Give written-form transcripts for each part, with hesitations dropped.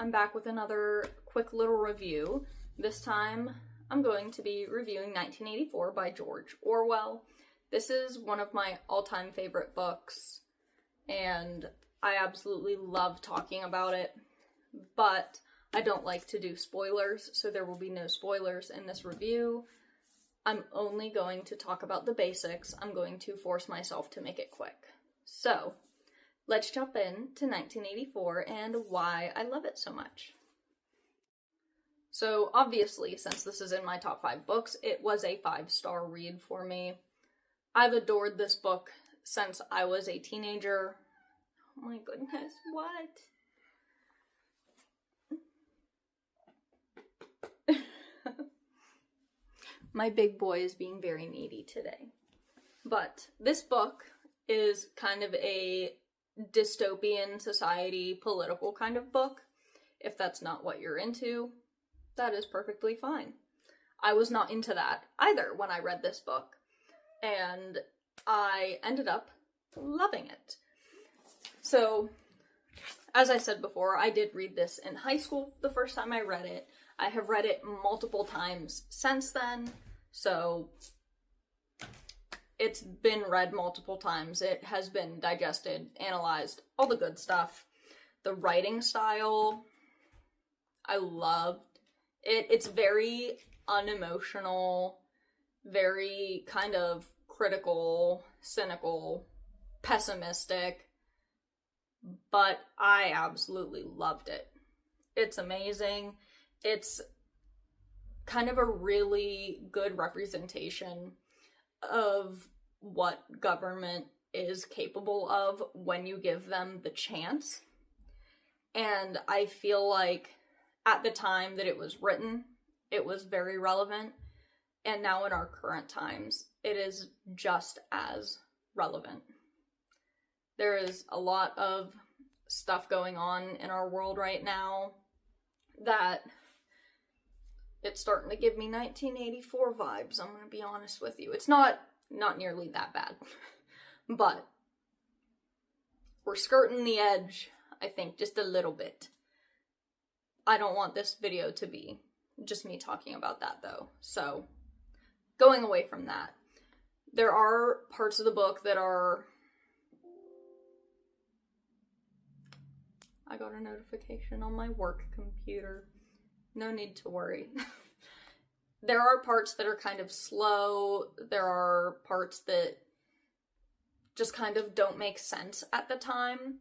I'm back with another quick little review. This time I'm going to be reviewing 1984 by George Orwell. This is one of my all-time favorite books, and I absolutely love talking about it, but I don't like to do spoilers, so there will be no spoilers in this review. I'm only going to talk about the basics. I'm going to force myself to make it quick. So, let's jump into 1984 and why I love it so much. So, obviously, since this is in my top 5 books, it was a 5-star read for me. I've adored this book since I was a teenager. Oh my goodness, what? My big boy is being very needy today. But this book is kind of a dystopian society political kind of book. If that's not what you're into, that is perfectly fine. I was not into that either when I read this book, and I ended up loving it. So, as I said before, I did read this in high school the first time I read it. I have read it multiple times since then, so it's been read multiple times. It has been digested, analyzed, all the good stuff. The writing style, I loved it. It's very unemotional, very kind of critical, cynical, pessimistic, but I absolutely loved it. It's amazing. It's kind of a really good representation of what government is capable of when you give them the chance. And I feel like at the time that it was written, it was very relevant. And now in our current times, it is just as relevant. There is a lot of stuff going on in our world right now that it's starting to give me 1984 vibes, I'm gonna be honest with you. It's not nearly that bad, but we're skirting the edge, I think, just a little bit. I don't want this video to be just me talking about that, though. So, going away from that, there are parts of the book that are... I got a notification on my work computer. No need to worry. There are parts that are kind of slow. There are parts that just kind of don't make sense at the time.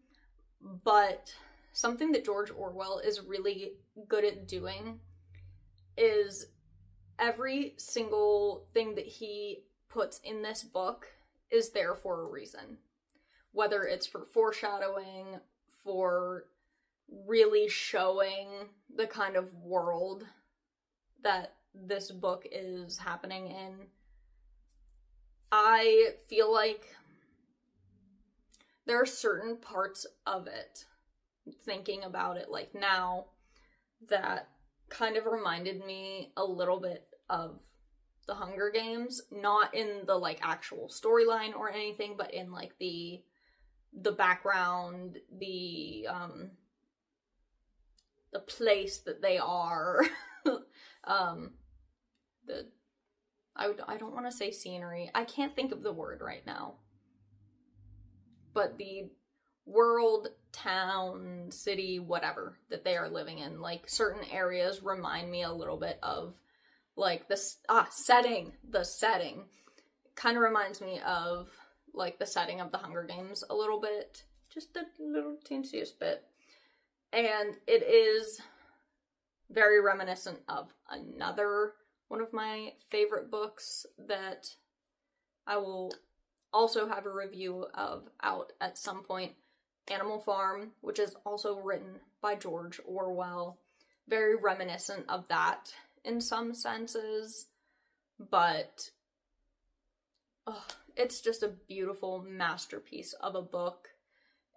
But something that George Orwell is really good at doing is every single thing that he puts in this book is there for a reason. Whether it's for foreshadowing, for really showing the kind of world that this book is happening in. I feel like there are certain parts of it, thinking about it like now, that kind of reminded me a little bit of the Hunger Games, not in the like actual storyline or anything, but in like the background, the place that they are. I don't want to say scenery. I can't think of the word right now. But the world, town, city, whatever that they are living in, like certain areas remind me a little bit of like this setting. The setting kind of reminds me of like the setting of the Hunger Games a little bit, just a little teensiest bit. And it is very reminiscent of another one of my favorite books that I will also have a review of out at some point, Animal Farm, which is also written by George Orwell. Very reminiscent of that in some senses, but it's just a beautiful masterpiece of a book,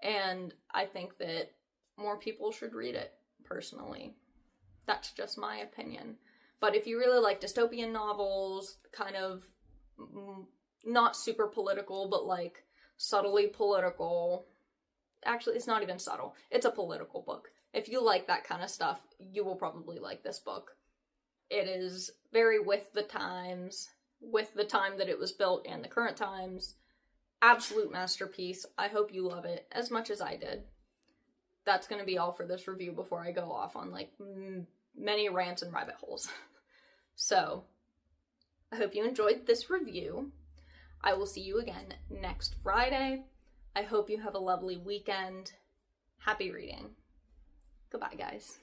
and I think that more people should read it, personally. That's just my opinion. But if you really like dystopian novels, kind of not super political, but like subtly political, actually it's not even subtle, it's a political book. If you like that kind of stuff, you will probably like this book. It is very with the times, with the time that it was built and the current times. Absolute masterpiece. I hope you love it as much as I did. That's going to be all for this review before I go off on like many rants and rabbit holes. So, I hope you enjoyed this review. I will see you again next Friday. I hope you have a lovely weekend. Happy reading. Goodbye, guys.